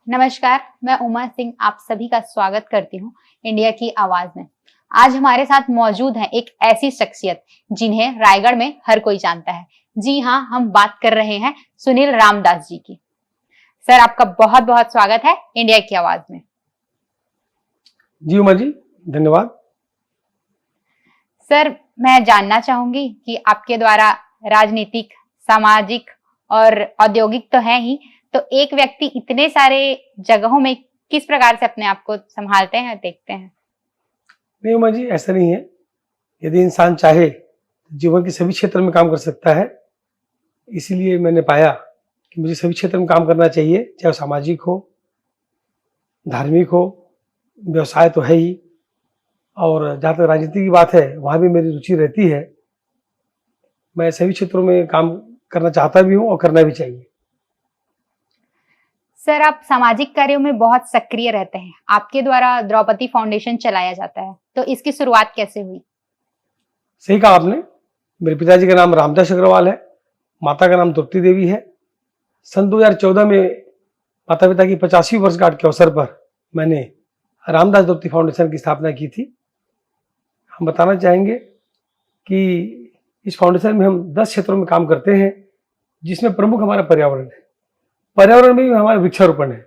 नमस्कार, मैं उमा सिंह आप सभी का स्वागत करती हूँ इंडिया की आवाज में। आज हमारे साथ मौजूद है एक ऐसी शख्सियत जिन्हें रायगढ़ में हर कोई जानता है। जी हाँ, हम बात कर रहे हैं सुनील रामदास जी की। सर, आपका बहुत बहुत स्वागत है इंडिया की आवाज में। जी उमा जी, धन्यवाद। सर, मैं जानना चाहूंगी कि आपके द्वारा राजनीतिक, सामाजिक और औद्योगिक तो है ही, तो एक व्यक्ति इतने सारे जगहों में किस प्रकार से अपने आप को संभालते हैं, देखते हैं? नहीं उमा जी, ऐसा नहीं है। यदि इंसान चाहे जीवन के सभी क्षेत्र में काम कर सकता है। इसीलिए मैंने पाया कि मुझे सभी क्षेत्र में काम करना चाहिए, चाहे वो सामाजिक हो, धार्मिक हो, व्यवसाय तो है ही, और जहाँ तक राजनीति की बात है वहाँ भी मेरी रुचि रहती है। मैं सभी क्षेत्रों में काम करना चाहता भी हूँ और करना भी चाहिए। सर, आप सामाजिक कार्यों में बहुत सक्रिय रहते हैं। आपके द्वारा द्रौपदी फाउंडेशन चलाया जाता है, तो इसकी शुरुआत कैसे हुई? सही कहा आपने। मेरे पिताजी का नाम रामदास अग्रवाल है, माता का नाम तृप्ति देवी है। सन 2014 में माता पिता की 50वीं वर्षगांठ के अवसर पर मैंने रामदास द्रौपदी फाउंडेशन की स्थापना की थी। हम बताना चाहेंगे कि इस फाउंडेशन में हम 10 क्षेत्रों में काम करते हैं, जिसमें प्रमुख हमारा पर्यावरण है। पर्यावरण में भी हमारा वृक्षारोपण है।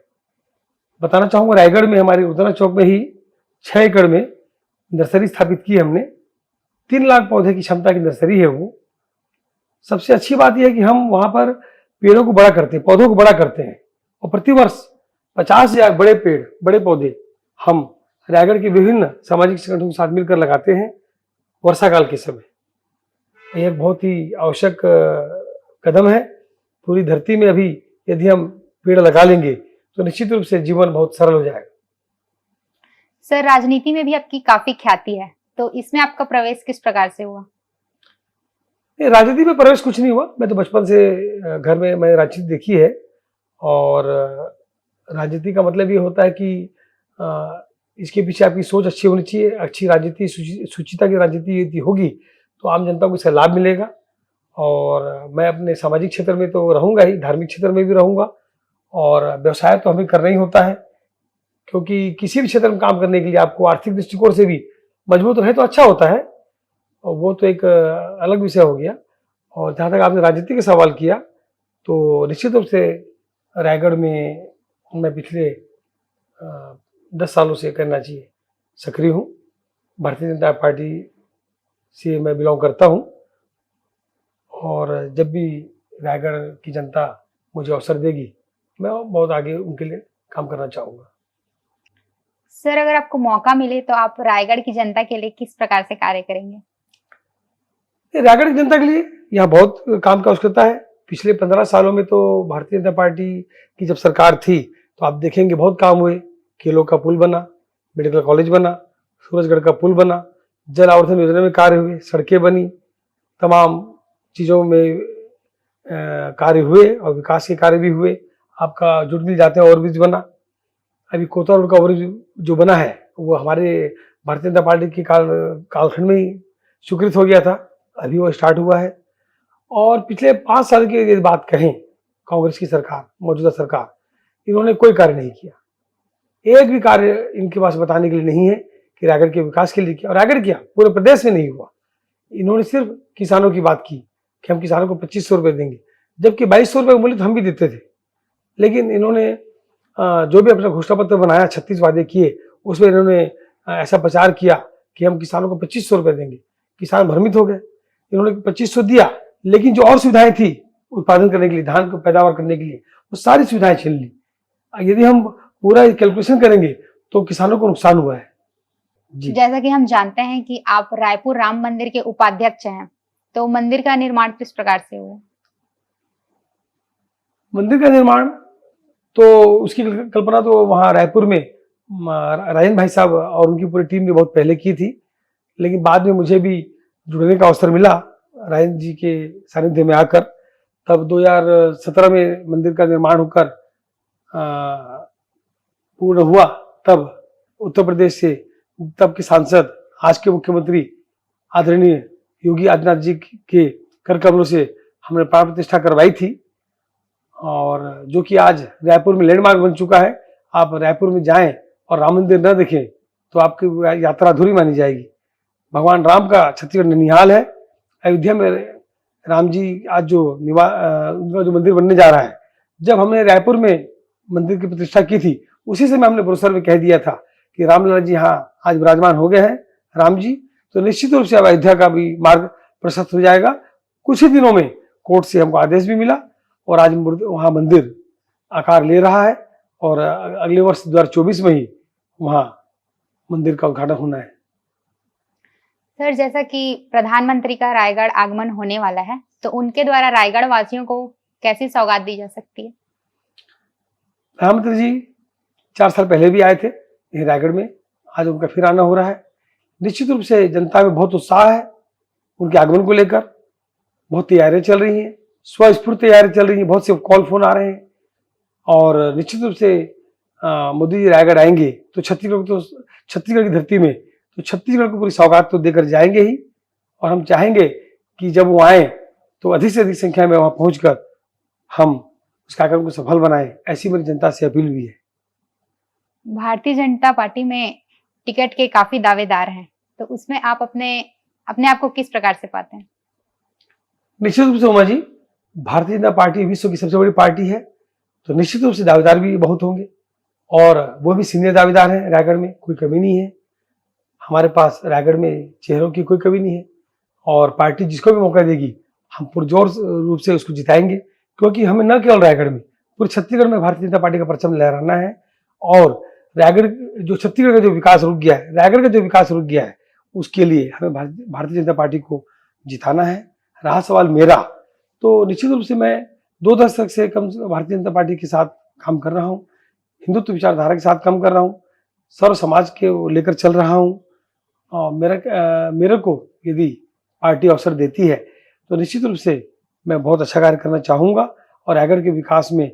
बताना चाहूँगा, रायगढ़ में हमारे उदना चौक में ही 6 एकड़ में नर्सरी स्थापित की हमने। 3 लाख पौधे की क्षमता की नर्सरी है वो। सबसे अच्छी बात यह है कि हम वहाँ पर पेड़ों को बड़ा करते हैं, पौधों को बड़ा करते हैं, और प्रतिवर्ष 50,000 बड़े पेड़, बड़े पौधे हम रायगढ़ के विभिन्न सामाजिक संगठनों के साथ मिलकर लगाते हैं वर्षा काल के समय। यह एक बहुत ही आवश्यक कदम है। पूरी धरती में अभी यदि हम पेड़ लगा लेंगे तो निश्चित रूप से जीवन बहुत सरल हो जाएगा। सर, राजनीति में भी आपकी काफी ख्याति है, तो इसमें आपका प्रवेश किस प्रकार से हुआ? राजनीति में प्रवेश कुछ नहीं हुआ। मैं तो बचपन से घर में मैंने राजनीति देखी है, और राजनीति का मतलब ये होता है कि इसके पीछे आपकी सोच अच्छी होनी चाहिए। अच्छी राजनीति, सुचिता की राजनीति यदि होगी तो आम जनता को इसका लाभ मिलेगा। और मैं अपने सामाजिक क्षेत्र में तो रहूँगा ही, धार्मिक क्षेत्र में भी रहूँगा, और व्यवसाय तो हमें करना ही होता है, क्योंकि किसी भी क्षेत्र में काम करने के लिए आपको आर्थिक दृष्टिकोण से भी मजबूत रहे तो अच्छा होता है, और वो तो एक अलग विषय हो गया। और जहाँ तक आपने राजनीति का सवाल किया, तो निश्चित रूप से रायगढ़ में मैं पिछले 10 सालों से करना चाहिए सक्रिय हूँ। भारतीय जनता पार्टी से मैं बिलोंग करता हूँ, और जब भी रायगढ़ की जनता मुझे अवसर देगी, मैं बहुत आगे उनके लिए काम करना चाहूँगा। सर, अगर आपको मौका मिले तो आप रायगढ़ की जनता के लिए किस प्रकार से कार्य करेंगे? रायगढ़ की जनता के लिए यहाँ बहुत काम का आवश्यकता है। पिछले 15 सालों में तो भारतीय जनता पार्टी की जब सरकार थी तो आप देखेंगे बहुत काम हुए। केलों का पुल बना, मेडिकल कॉलेज बना, सूरजगढ़ का पुल बना, जल आवर्धन योजना में कार्य हुए, सड़कें बनी, तमाम चीज़ों में कार्य हुए, और विकास के कार्य भी हुए। आपका जुट मिल जाते हैं ओवरब्रिज बना। अभी कोता रोड का ओवरब्रिज जो बना है वो हमारे भारतीय जनता पार्टी के कालखंड में ही स्वीकृत हो गया था, अभी वो स्टार्ट हुआ है। और पिछले 5 साल की यदि बात कहें, कांग्रेस की सरकार, मौजूदा सरकार, इन्होंने कोई कार्य नहीं किया। एक भी कार्य इनके पास बताने के लिए नहीं है कि रायगढ़ के विकास के लिए किया, और रायगढ़ किया पूरे प्रदेश में नहीं हुआ। इन्होंने सिर्फ किसानों की बात की कि हम किसानों को 2500 रुपये देंगे, जबकि 2200 रुपये मूल्य तो हम भी देते थे। लेकिन इन्होंने जो भी अपना घोषणा पत्र बनाया, 36 वादे किए, उसमें इन्होंने ऐसा प्रचार किया कि हम किसानों को 2500 रुपये देंगे। किसान भ्रमित हो गए। इन्होंने 2500 दिया, लेकिन जो और सुविधाएं थी उत्पादन करने के लिए, धान को पैदावार करने के लिए, वो सारी सुविधाएं छीन ली। यदि हम पूरा कैलकुलेशन करेंगे तो किसानों को नुकसान हुआ है। जी, जैसा कि हम जानते हैं कि आप रायपुर राम मंदिर के उपाध्यक्ष हैं, तो मंदिर का निर्माण किस प्रकार से हुआ? मंदिर का निर्माण तो उसकी कल्पना तो वहाँ रायपुर में राजन भाई साहब और उनकी पूरी टीम ने बहुत पहले की थी, लेकिन बाद में मुझे भी जुड़ने का अवसर मिला राजन जी के सानिध्य में आकर। तब 2017 में मंदिर का निर्माण होकर पूर्ण हुआ। तब उत्तर प्रदेश से तब के सांसद, आज के मुख्यमंत्री आदरणीय योगी आदित्यनाथ जी के कर कमलों से हमने प्राण प्रतिष्ठा करवाई थी, और जो कि आज रायपुर में लैंडमार्क बन चुका है। आप रायपुर में जाएं और राम मंदिर न देखें तो आपकी यात्रा अधूरी मानी जाएगी। भगवान राम का छत्तीसगढ़ ननिहाल है। अयोध्या में राम जी आज जो उनका जो मंदिर बनने जा रहा है, जब हमने रायपुर में मंदिर की प्रतिष्ठा की थी, उसी समय हमने ब्रोशर में कह दिया था कि रामलला जी यहाँ आज विराजमान हो गए हैं राम जी, तो निश्चित रूप से अब अयोध्या का भी मार्ग प्रशस्त हो जाएगा। कुछ ही दिनों में कोर्ट से हमको आदेश भी मिला और आज वहाँ मंदिर आकार ले रहा है और अगले वर्ष 2024 में ही वहाँ मंदिर का उद्घाटन होना है। सर, जैसा कि प्रधानमंत्री का रायगढ़ आगमन होने वाला है, तो उनके द्वारा रायगढ़ वासियों को कैसी सौगात दी जा सकती है? प्रधानमंत्री जी 4 साल पहले भी आए थे यही रायगढ़ में, आज उनका फिर आना हो रहा है। निश्चित रूप से जनता में बहुत उत्साह है उनके आगमन को लेकर, बहुत तैयारियां चल रही हैं, स्वस्फूर्त तैयारियां चल रही हैं, बहुत से कॉल फोन आ रहे हैं और निश्चित रूप से मोदी जी रायगढ़ आएंगे तो छत्तीसगढ़ की धरती में तो छत्तीसगढ़ को पूरी सौगात तो देकर जाएंगे ही, और हम चाहेंगे कि जब वो आए तो अधिक से अधिक संख्या में वहां पहुंचकर हम उस कार्यक्रम को सफल बनाएं, ऐसी मेरी जनता से अपील भी है। भारतीय जनता पार्टी में टिकट के काफी दावेदार हैं, तो उसमें आप अपने आप को किस प्रकार से पाते हैं? निश्चित रूप से उमा जी, भारतीय जनता पार्टी विश्व की सबसे बड़ी पार्टी है, तो निश्चित रूप से दावेदार भी बहुत होंगे और वो भी सीनियर दावेदार हैं। रायगढ़ में कोई कमी नहीं है, हमारे पास रायगढ़ में चेहरों की कोई कमी नहीं है और पार्टी जिसको भी मौका देगी हम पुरजोर रूप से उसको जिताएंगे, क्योंकि हमें न केवल रायगढ़ में पूरे छत्तीसगढ़ में भारतीय जनता पार्टी का परचम लहराना है। और रायगढ़ जो छत्तीसगढ़ का जो विकास रुक गया है, रायगढ़ का जो विकास रुक गया है, उसके लिए हमें भारतीय जनता पार्टी को जिताना है। रहा सवाल मेरा, तो निश्चित रूप से मैं 2 दशक से कम भारतीय जनता पार्टी के साथ काम कर रहा हूँ, हिंदुत्व विचारधारा के साथ काम कर रहा हूँ, सर्व समाज के लेकर चल रहा हूँ। और मेरे को यदि पार्टी अवसर देती है तो निश्चित रूप से मैं बहुत अच्छा कार्य करना चाहूँगा और रायगढ़ के विकास में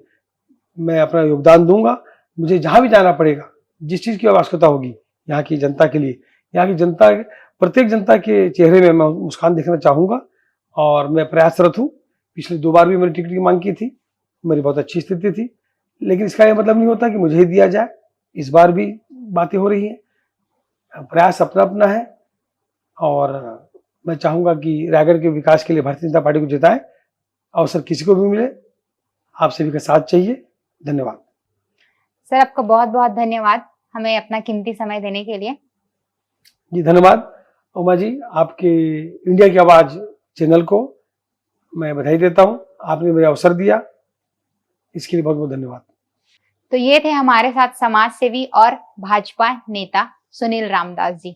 मैं अपना योगदान दूंगा। मुझे जहाँ भी जाना पड़ेगा, जिस चीज़ की आवश्यकता होगी यहाँ की जनता के लिए, यहाँ की जनता, प्रत्येक जनता के चेहरे में मैं मुस्कान देखना चाहूँगा और मैं प्रयासरत हूँ। पिछले 2 बार भी मैंने टिकट की मांग की थी, मेरी बहुत अच्छी स्थिति थी, लेकिन इसका यह मतलब नहीं होता कि मुझे ही दिया जाए। इस बार भी बातें हो रही हैं, प्रयास अपना अपना है और मैं चाहूँगा कि रायगढ़ के विकास के लिए भारतीय जनता पार्टी को जिताएं। अवसर किसी को भी मिले, आप सभी का साथ चाहिए। धन्यवाद सर, आपका बहुत बहुत धन्यवाद हमें अपना कीमती समय देने के लिए। जी धन्यवाद उमा जी, आपके इंडिया की आवाज चैनल को मैं बधाई देता हूँ, आपने मुझे अवसर दिया, इसके लिए बहुत बहुत धन्यवाद। तो ये थे हमारे साथ समाज सेवी और भाजपा नेता सुनील रामदास जी।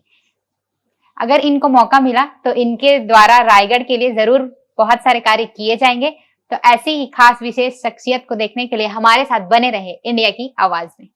अगर इनको मौका मिला तो इनके द्वारा रायगढ़ के लिए जरूर बहुत सारे कार्य किए जाएंगे। तो ऐसी ही खास विशेष शख्सियत को देखने के लिए हमारे साथ बने रहे इंडिया की आवाज में।